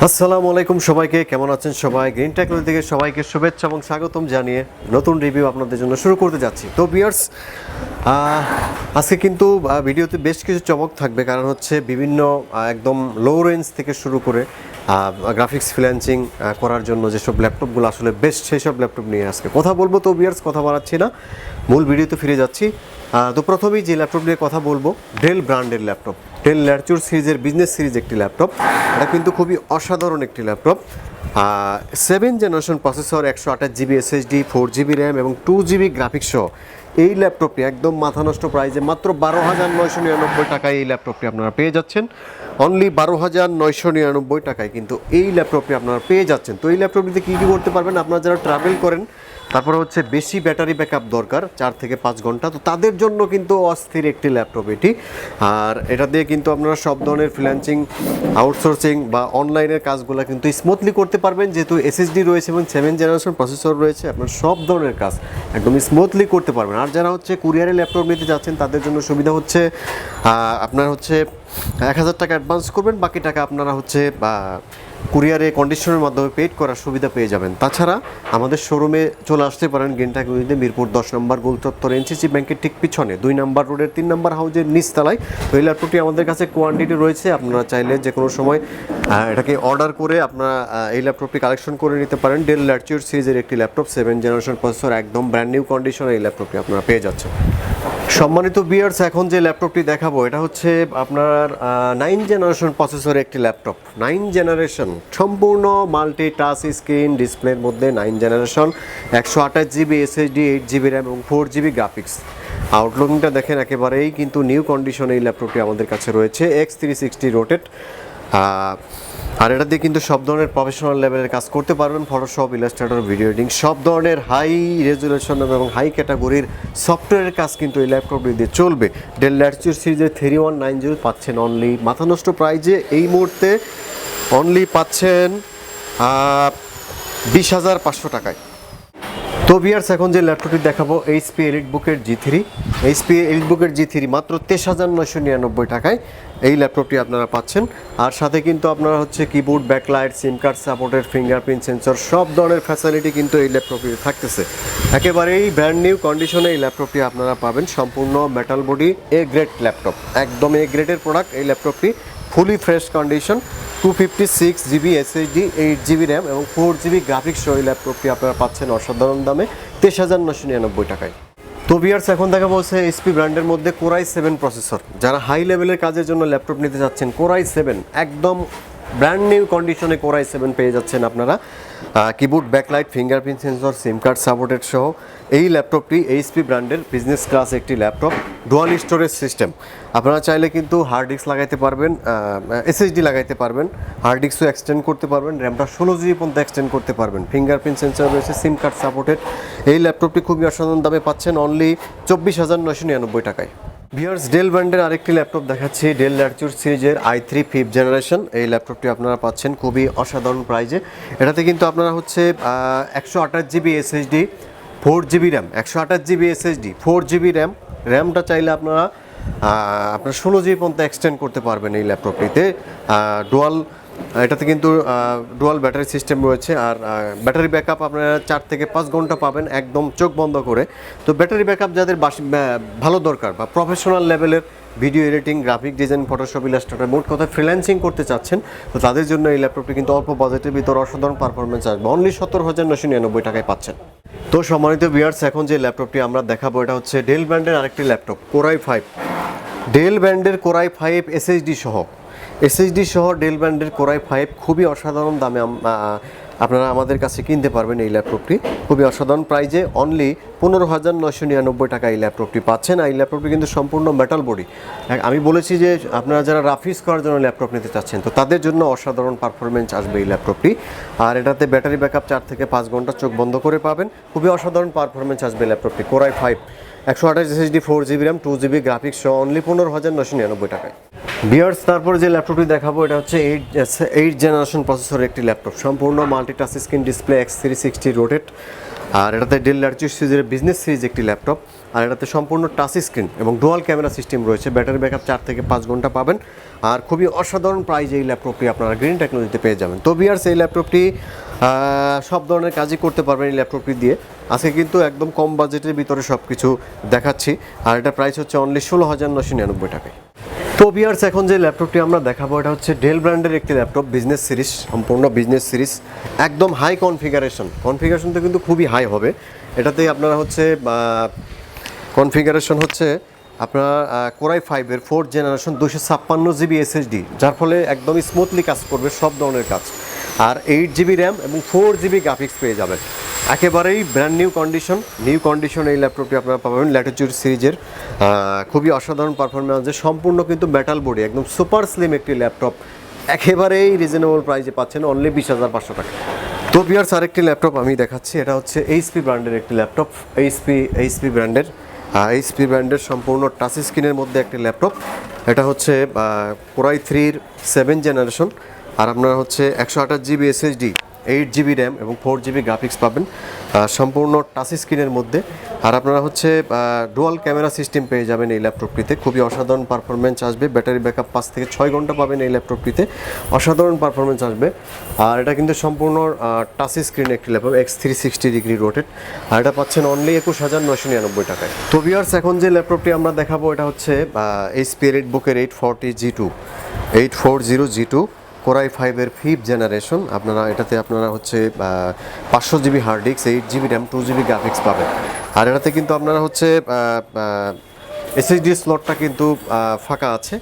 আসসালামু আলাইকুম সবাইকে, কেমন আছেন সবাই? গ্রিন টেকনোলজি থেকে সবাইকে শুভেচ্ছা এবং স্বাগতম জানিয়ে নতুন রিভিউ আপনাদের জন্য শুরু করতে যাচ্ছি। তো ভিউয়ার্স, আজকে কিন্তু ভিডিওতে বেশ কিছু চমক থাকবে, কারণ হচ্ছে বিভিন্ন একদম লো রেঞ্জ থেকে শুরু করে গ্রাফিক্স ফ্রিল্যান্সিং করার জন্য যেসব ল্যাপটপগুলো আসলে বেস্ট, সেই সব ল্যাপটপ নিয়ে আজকে কথা বলবো। তো ভিউয়ার্স, কথা বাড়াচ্ছি না, মূল ভিডিওতে ফিরে যাচ্ছি। তো প্রথমেই যে ল্যাপটপ নিয়ে কথা বলবো, ডেল ব্র্যান্ডের ল্যাপটপ, ডেল ল্যাটিটিউড সিরিজের বিজনেস সিরিজ একটি ল্যাপটপ। এটা কিন্তু খুবই অসাধারণ একটি laptop. 7 generation processor, 128 GB SSD, 4 GB RAM এবং 2 GB গ্রাফিক্স সহ এই ল্যাপটপটি একদম মাথা নষ্ট প্রাইজে মাত্র 12,999 টাকায় এই ল্যাপটপটি আপনারা পেয়ে যাচ্ছেন। অনলি 12,999 টাকায় কিন্তু এই ল্যাপটপটি আপনারা পেয়ে যাচ্ছেন। তো এই ল্যাপটপটিতে কী কী করতে পারবেন? আপনারা যারা ট্রাভেল করেন, তারপরে হচ্ছে বেশি ব্যাটারি ব্যাকআপ দরকার, 4 থেকে 5 ঘন্টা, তো তাদের জন্য কিন্তু অস্থির একটি ল্যাপটপ এটি। আর এটা দিয়ে কিন্তু আপনারা সব ধরনের ফ্রিল্যান্সিং, আউটসোর্সিং বা অনলাইনের কাজগুলো কিন্তু স্মুথলি করতে পারবেন, যেহেতু এসএসডি রয়েছে এবং 7 জেনারেশন প্রসেসর রয়েছে। আপনার সব ধরনের কাজ একদম স্মুথলি করতে পারবেন। আর যারা হচ্ছে কুরিয়ারে ল্যাপটপ নিতে যাচ্ছেন, তাদের জন্য সুবিধা হচ্ছে আপনার হচ্ছে 1,000 টাকা অ্যাডভান্স করবেন, বাকি টাকা আপনারা হচ্ছে কুরিয়ারে কন্ডিশনের মাধ্যমে পেড করার সুবিধা পেয়ে যাবেন। তাছাড়া আমাদের শোরুমে চলে আসতে পারেন গ্রিন টেকনোলজিতে, মিরপুর 10 নম্বর গোল চত্বর, এনসিসি ব্যাংকের ঠিক পিছনে 2 নম্বর রোডের 3 নম্বর হাউজের নিচতলায়। তো এই ল্যাপটপটি আমাদের কাছে কোয়ান্টিটি রয়েছে, আপনারা চাইলে যে কোনো সময় এটাকে অর্ডার করে আপনারা এই ল্যাপটপটি কালেকশন করে নিতে পারেন। ডেল ল্যাটিটিউড সিরিজের একটি ল্যাপটপ, 7 জেনারেশন প্রসেসর, একদম ব্র্যান্ড নিউ কন্ডিশনে এই ল্যাপটপটি আপনারা পেয়ে যাচ্ছেন। সম্মানিত ভিউয়ার্স, এখন যে ল্যাপটপটি দেখাবো এটা হচ্ছে আপনার 9 জেনারেশন প্রসেসরের একটি ল্যাপটপ। 9 জেনারেশন, সম্পূর্ণ মাল্টি টাচ স্ক্রিন ডিসপ্লের মধ্যে 9 generation, 128 GB SSD, 8 GB RAM এবং 4 GB গ্রাফিক্স। আউটলুকিংটা দেখেন, একেবারেই কিন্তু নিউ কন্ডিশনে এই ল্যাপটপটি আমাদের কাছে রয়েছে। X360 রোটেট, আর এটা দিয়ে কিন্তু সব ধরনের প্রফেশনাল লেভেলের কাজ করতে পারবেন। ফটোশপ, ইলাস্ট্রেটর, ভিডিও এডিটিং, সব ধরনের হাই রেজুলেশন এবং হাই ক্যাটাগরির সফটওয়্যারের কাজ কিন্তু এই ল্যাপটপটি দিয়ে চলবে। ডেল ল্যাটিটিউড সিরিজের 3190 পাচ্ছেন অনলি মাথা নষ্ট প্রাইজে। এই মুহূর্তে অনলি পাচ্ছেন 20,500 টাকায়। তো ভিউয়ার্স, এখন যে ল্যাপটপটি দেখাবো, এইচপি এলিটবুকের G3 মাত্র 23,999 টাকায় এই ল্যাপটপটি আপনারা পাচ্ছেন। আর সাথে কিন্তু আপনারা হচ্ছে কিবোর্ড, ব্যাকলাইট, সিম কার্ড সাপোর্টেড, ফিঙ্গারপ্রিন্ট সেন্সর, সব ধরনের ফ্যাসিলিটি কিন্তু এই ল্যাপটপটি থাকতেছে। একেবারেই ব্র্যান্ড নিউ কন্ডিশনে এই ল্যাপটপটি আপনারা পাবেন। সম্পূর্ণ metal body, A grade laptop, একদম এ গ্রেডের প্রোডাক্ট এই ল্যাপটপটি। Fully fresh condition, 256 GB SSD, 8 GB RAM এবং 4 GB গ্রাফিক্স সহ এই ল্যাপটপটি আপনারা পাচ্ছেন অসাধারণ দামে 23,999 টাকায়। তো ভিউয়ার্স, এখন দেখা বলছে এইচপি ব্র্যান্ডের মধ্যে Core i7 প্রসেসর। যারা হাই লেভেলের কাজের জন্য ল্যাপটপ নিতে যাচ্ছেন, Core i7 একদম ব্র্যান্ড নিউ কন্ডিশনে Core i7 পেয়ে যাচ্ছেন আপনারা। কিবোর্ড, ব্যাকলাইট, ফিঙ্গারপ্রিন্ট সেন্সর, সিম কার্ড সাপোর্টেড সহ এই ল্যাপটপটি এইচপি ব্র্যান্ডের বিজনেস ক্লাস একটি ল্যাপটপ। ডুয়াল স্টোরেজ সিস্টেম, আপনারা চাইলে কিন্তু হার্ড ডিস্ক লাগাইতে পারবেন, এসএসডি লাগাইতে পারবেন, হার্ড ডিস্কও এক্সটেন্ড করতে পারবেন, র্যামটা 16 GB পর্যন্ত এক্সটেন্ড করতে পারবেন। ফিঙ্গারপ্রিন্ট সেন্সর রয়েছে, সিম কার্ড সাপোর্টেড। এই ল্যাপটপটি খুবই অসাধারণ দামে পাচ্ছেন অনলি 24,999 টাকায়। ভিউয়ার্স, ডেল ব্র্যান্ডের আরেকটি ল্যাপটপ দেখাচ্ছি, ডেল ল্যাটিটিউড সিরিজের i3 5th জেনারেশন। এই ল্যাপটপটি আপনারা পাচ্ছেন খুবই অসাধারণ প্রাইজে। এটাতে কিন্তু আপনারা হচ্ছে 128 GB SSD, 4 GB RAM, 128 GB SSD, 4 GB RAM, র্যামটা চাইলে আপনারা আপনার 16 GB পর্যন্ত এক্সটেন্ড করতে পারবেন এই ল্যাপটপটিতে। এটাতে কিন্তু ডুয়াল ব্যাটারি সিস্টেম রয়েছে। আর ব্যাটারি ব্যাকআপ আপনারা 4 থেকে 5 ঘন্টা পাবেন একদম চোখ বন্ধ করে। তো ব্যাটারি ব্যাকআপ যাদের ভালো দরকার বা প্রফেশনাল লেভেলের video editing, graphic design, Photoshop, Illustrator, মোট কথা ফ্রিল্যান্সিং করতে চাচ্ছেন, তো তাদের জন্য এই ল্যাপটপটি কিন্তু অল্প বাজেটের ভিতর অসাধারণ পারফরমেন্স আসবে। অনলি 17,999 টাকায় পাচ্ছেন। তো সম্মানিত ভিউয়ার্স, এখন যে ল্যাপটপটি আমরা দেখাবো এটা হচ্ছে ডেল ব্র্যান্ডের আরেকটি ল্যাপটপ, Core i5। ডেল ব্র্যান্ডের Core i5 এসএসডি সহ ডেল ব্র্যান্ডের Core i5 খুবই অসাধারণ দামে আপনারা আমাদের কাছে কিনতে পারবেন। এই ল্যাপটপটি খুবই অসাধারণ প্রাইজে অনলি 15,999 টাকা এই ল্যাপটপটি পাচ্ছেন। আর এই ল্যাপটপটি কিন্তু সম্পূর্ণ মেটাল বডি। আমি বলেছি যে আপনারা যারা রাফিস করার জন্য ল্যাপটপ নিতে চাচ্ছেন, তো তাদের জন্য অসাধারণ পারফরমেন্স আসবে এই ল্যাপটপটি। আর এটাতে ব্যাটারি ব্যাকআপ 4 থেকে 5 ঘন্টা চোখ বন্ধ করে পাবেন। খুবই অসাধারণ পারফরমেন্স আসবে ল্যাপটপটি। Core i5, 128 SSD, 4 GB RAM, 2 GB graphics সহ অনলি 15,999 টাকায়। ভিউয়ার্স, তারপর যে ল্যাপটপটি দেখাবো এটা হচ্ছে 8 জেনারেশন প্রসেসরের একটি ল্যাপটপ, সম্পূর্ণ multi touch screen display, X360 rotate. আর এটাতে ডেল ল্যাটিটিউড সিরিজের বিজনেস সিরিজ একটি ল্যাপটপ। আর এটাতে সম্পূর্ণ টাচ স্ক্রিন এবং ডুয়াল ক্যামেরা সিস্টেম রয়েছে। ব্যাটারি ব্যাকআপ 4 থেকে 5 ঘন্টা পাবেন। আর খুবই অসাধারণ প্রাইজে এই ল্যাপটপটি আপনারা গ্রিন টেকনোলজিতে পেয়ে যাবেন। তো ভিউয়ার্স, এই ল্যাপটপটি সব ধরনের কাজই করতে পারবেন এই ল্যাপটপটি দিয়ে। আজকে কিন্তু একদম কম বাজেটের ভিতরে সব কিছু দেখাচ্ছি। আর এটা প্রাইস হচ্ছে অনলি 16,999 টাকায়। তো ভিউয়ার্স, এখন যে ল্যাপটপটি আমরা দেখাবো এটা হচ্ছে ডেল ব্র্যান্ডের একটি ল্যাপটপ, বিজনেস সিরিজ, সম্পূর্ণ বিজনেস সিরিজ, একদম হাই কনফিগারেশনটা কিন্তু খুবই হাই হবে। এটাতে আপনারা হচ্ছে কনফিগারেশন হচ্ছে আপনার কোরাই 5-এর 4th জেনারেশন 256 জিবি এসএসডি, যার ফলে একদমই স্মুথলি কাজ করবে সব ধরনের কাজ। আর 8 জিবি র্যাম এবং 4 জিবি গ্রাফিক্স পেয়ে যাবেন। একেবারেই ব্র্যান্ড নিউ কন্ডিশন এই ল্যাপটপটি আপনারা পাবেন ল্যাটিটিউড সিরিজের। খুবই অসাধারণ পারফরমেন্সে, সম্পূর্ণ কিন্তু মেটাল বডি, একদম সুপার স্লিম একটি ল্যাপটপ, একেবারেই রিজনেবল প্রাইসে পাচ্ছেন অনলি 20,500 টাকা। তো ভিউয়ার্স, আরেকটি ল্যাপটপ আমি দেখাচ্ছি। এটা হচ্ছে এইচপি ব্র্যান্ডের একটি ল্যাপটপ, এইচপি ব্র্যান্ডের সম্পূর্ণ টাচ স্ক্রিনের মধ্যে একটি ল্যাপটপ। এটা হচ্ছে কোরাই 3-র 7th জেনারেশন। আর আপনারা হচ্ছে 128 জিবি এসএসডি, 8 জিবি র্যাম এবং 4 জিবি গ্রাফিক্স পাবেন সম্পূর্ণ টাচ স্ক্রিনের মধ্যে। আর আপনারা হচ্ছে ডুয়াল ক্যামেরা সিস্টেম পেয়ে যাবেন এই ল্যাপটপটিতে। খুবই অসাধারণ পারফরমেন্স আসবে। ব্যাটারি ব্যাকআপ 5 থেকে 6 ঘন্টা পাবেন এই ল্যাপটপটিতে, অসাধারণ পারফরমেন্স আসবে। আর এটা কিন্তু সম্পূর্ণ টাচ স্ক্রিন একটি ল্যাপটপ, X360 ডিগ্রি রোটেট। আর এটা পাচ্ছেন অনলি 21,999 টাকায়। তো ভিউয়ার্স, এখন যে ল্যাপটপটি আমরা দেখাবো এটা হচ্ছে এইচপি এলিটবুকের 840G2 কোরাই 5-এর 5th জেনারেশন। এটাতে আপনারা হচ্ছে 500 GB hard disk, 8 GB RAM, 2 GB graphics পাবেন। আর এটাতে কিন্তু আপনারা হচ্ছে এসএসডি স্লটটা কিন্তু ফাঁকা আছে,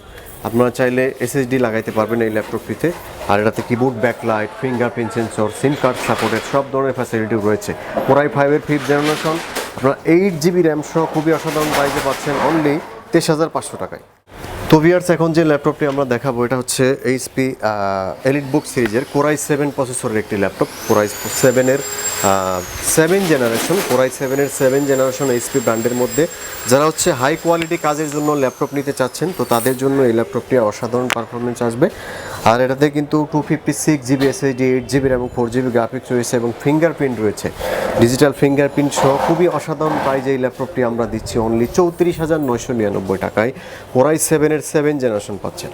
আপনারা চাইলে এসএসডি লাগাইতে পারবেন এই ল্যাপটপটিতে। আর এটাতে কিবোর্ড ব্যাকলাইট, ফিঙ্গারপ্রিন্ট সেন্সর, সিম কার্ড সাপোর্টেড সব ধরনের ফ্যাসিলিটি রয়েছে। কোরাই 5-এর 5th জেনারেশন আপনারা 8 জিবি র্যাম সহ খুবই অসাধারণ প্রাইসে পাচ্ছেন অনলি 23,500 টাকায়। তো ভিউয়ার্স, এখন যে ল্যাপটপটি আমরা দেখাবো এটা হচ্ছে এইচপি এলিটবুক সিরিজের কোরাই 7 প্রসেসরের একটি ল্যাপটপ। কোরাই 7-এর 7th জেনারেশন এইচপি ব্র্যান্ডের মধ্যে। যারা হচ্ছে হাই কোয়ালিটি কাজের জন্য ল্যাপটপ নিতে চাচ্ছেন, তো তাদের জন্য এই ল্যাপটপটি অসাধারণ পারফরমেন্স আসবে। আর এটাতে কিন্তু 256 জিবি এসএসডি, 8 জিবি এবং 4 জিবি গ্রাফিক্স রয়েছে এবং ফিঙ্গারপ্রিন্ট রয়েছে, ডিজিটাল ফিঙ্গারপ্রিন্ট সহ খুবই অসাধারণ প্রাইজে এই ল্যাপটপটি আমরা দিচ্ছি অনলি 34,999 টাকায়। কোরাই 7-এর 7th জেনারেশন পাচ্ছেন।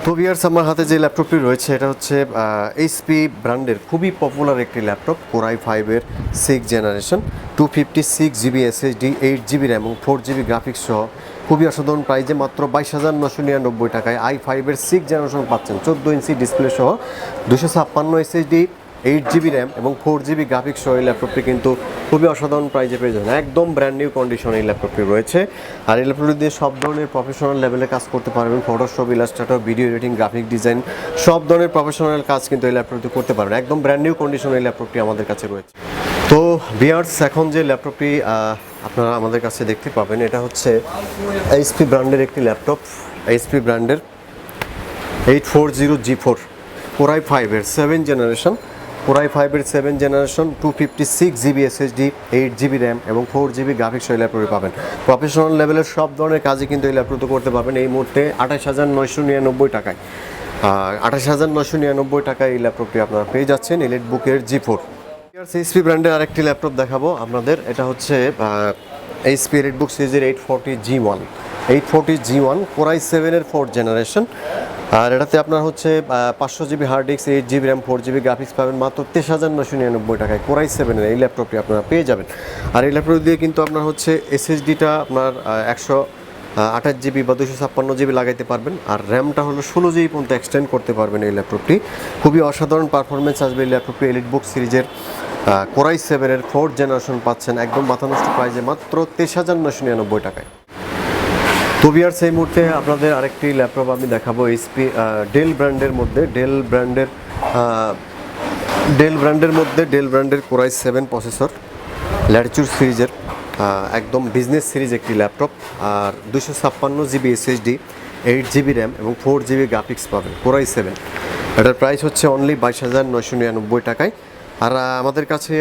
তো ভিউয়ার্স, আমার হাতে যে ল্যাপটপটি রয়েছে এটা হচ্ছে এইচপি ব্র্যান্ডের খুবই পপুলার একটি ল্যাপটপ, কোরাই 5-এর 6th generation, 256 GB SSD, 8 GB RAM এবং 4 জিবি গ্রাফিক্স সহ খুবই অসাধারণ প্রাইজে মাত্র 22,999 টাকায় i5-এর 6th জেনারেশন পাচ্ছেন। 14 ইঞ্চি ডিসপ্লে সহ 256 এসএসডি, 8 জিবি র্যাম এবং 4 জিবি গ্রাফিক্স সহ এই ল্যাপটপটি কিন্তু খুবই অসাধারণ প্রাইজে পেয়ে যাবেন। একদম ব্র্যান্ড নিউ কন্ডিশন এই ল্যাপটপটি রয়েছে। আর এই ল্যাপটপটি দিয়ে সব ধরনের প্রফেশনাল লেভেলে কাজ করতে পারবেন। Photoshop, Illustrator, video editing, graphic design সব ধরনের প্রফেশনাল কাজ কিন্তু এই ল্যাপটপটি করতে পারবেন। একদম ব্র্যান্ড নিউ কন্ডিশন এই ল্যাপটপটি আমাদের কাছে রয়েছে। তো ভিউয়ার্স, এখন যে ল্যাপটপটি আপনারা আমাদের কাছে দেখতে পাবেন এটা হচ্ছে এইচপি ব্র্যান্ডের একটি ল্যাপটপ, এইচপি ব্র্যান্ডের 840G4 কোরাই 5-এর 7th জেনারেশন। কোরাই 5-এর 7th generation, 256 GB SSD, 8 GB RAM এবং 4 জিবি গ্রাফিক্স এই ল্যাপটপে পাবেন। প্রফেশনাল লেভেলের সব ধরনের কাজই কিন্তু এই ল্যাপটপে করতে পারবেন এই মুহূর্তে 28,999 টাকায়। 28,999 টাকায় এই ল্যাপটপটি আপনারা পেয়ে যাচ্ছেন এলিটবুকের G4। এইচপি ব্র্যান্ডের আরেকটি ল্যাপটপ দেখাবো আপনাদের। এটা হচ্ছে এইচপি এলিটবুক সিরিজের 840G1 কোরাই 7-এর 4th জেনারেশন। আর এটাতে আপনার হচ্ছে 500 GB hard disk, 8 GB RAM, 4 GB graphics পাবেন মাত্র 23,999 টাকায়। কোরাই 7-এর এই ল্যাপটপটি আপনারা পেয়ে যাবেন। আর এই ল্যাপটপ দিয়ে কিন্তু আপনার হচ্ছে এসএসডিটা আপনার 128 জিবি বা 256 জিবি লাগাইতে পারবেন। আর র্যামটা হলো 16 জিবি পর্যন্ত এক্সটেন্ড করতে পারবেন এই ল্যাপটপটি। খুবই অসাধারণ পারফরমেন্স আসবে এই ল্যাপটপটি। এলিটবুক সিরিজের কোরাই 7-এর 4th জেনারেশন পাচ্ছেন একদম মাথানষ্ট প্রাইজে মাত্র 23,999 টাকায়। তো ভিউয়ার্স, এই মুহূর্তে আপনাদের আরেকটি ল্যাপটপ আমি দেখাবো এইচপি ডেল ব্র্যান্ডের মধ্যে। ডেল ব্র্যান্ডের কোরাই 7 প্রসেসর ল্যাটিটিউড সিরিজের একদম বিজনেস সিরিজ একটি ল্যাপটপ। আর 256 জিবি এসএসডি, 8 জিবি র্যাম এবং 4 জিবি গ্রাফিক্স পাবেন কোরাই 7। এটার প্রাইস হচ্ছে অনলি 22,999 টাকায়। আর আমাদের কাছে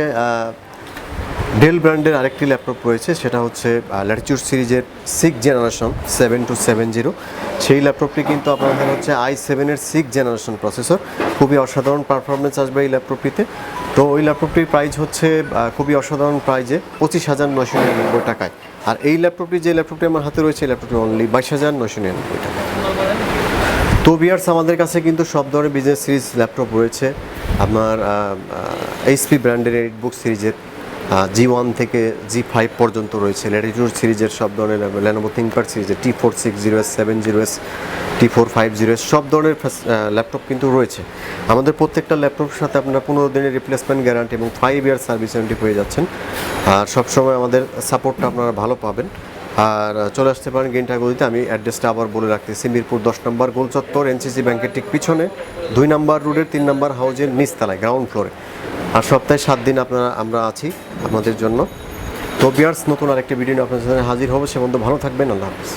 ডেল ব্র্যান্ডের আরেকটি ল্যাপটপ রয়েছে, সেটা হচ্ছে ল্যাটিটিউড সিরিজের 6th জেনারেশন 7270। সেই ল্যাপটপটি কিন্তু আপনাদের হচ্ছে i7-এর 6th জেনারেশন প্রসেসর। খুবই অসাধারণ পারফরমেন্স আসবে এই ল্যাপটপটিতে। তো ওই ল্যাপটপটির প্রাইস হচ্ছে খুবই অসাধারণ প্রাইজে 25,999 টাকায়। আর এই ল্যাপটপটি, যে ল্যাপটপটি আমার হাতে রয়েছে, এই ল্যাপটপটি অনলি 22,999 টাকা। তো ভিউয়ার্স, আমাদের কাছে কিন্তু সব ধরনের বিজনেস সিরিজ ল্যাপটপ রয়েছে। আপনার এইচপি ব্র্যান্ডের এডিটবুক সিরিজের G1 থেকে G5 পর্যন্ত রয়েছে। ল্যাটিটিউড সিরিজের সব ধরনের, লেনোভো থিংকপ্যাড সিরিজের T460S, 70S, T450S সব ধরনের ল্যাপটপ কিন্তু রয়েছে। আমাদের প্রত্যেকটা ল্যাপটপের সাথে আপনারা 15 দিনের রিপ্লেসমেন্ট গ্যারান্টি এবং 5 ইয়ার সার্ভিস ওয়ারেন্টি পেয়ে যাচ্ছেন। আর সবসময় আমাদের সাপোর্টটা আপনারা ভালো পাবেন। আর চলে আসতে পারেন গেন্টাগলিতে। আমি অ্যাড্রেসটা আবার বলে রাখতেছি, মিরপুর 10 নম্বর গোল চত্বর, এনসিসি ব্যাংকের ঠিক পিছনে 2 নম্বর রোডের 3 নম্বর হাউজের নিচতলায়, গ্রাউন্ড ফ্লোরে। আর সপ্তাহে 7 দিন আমরা আছি আপনাদের জন্য। তো ভিউয়ার্স, নতুন আরেকটি ভিডিও নিয়ে আপনাদের সাথে হাজির হবো। সে পর্যন্ত ভালো থাকবেন। আল্লাহ হাফেজ।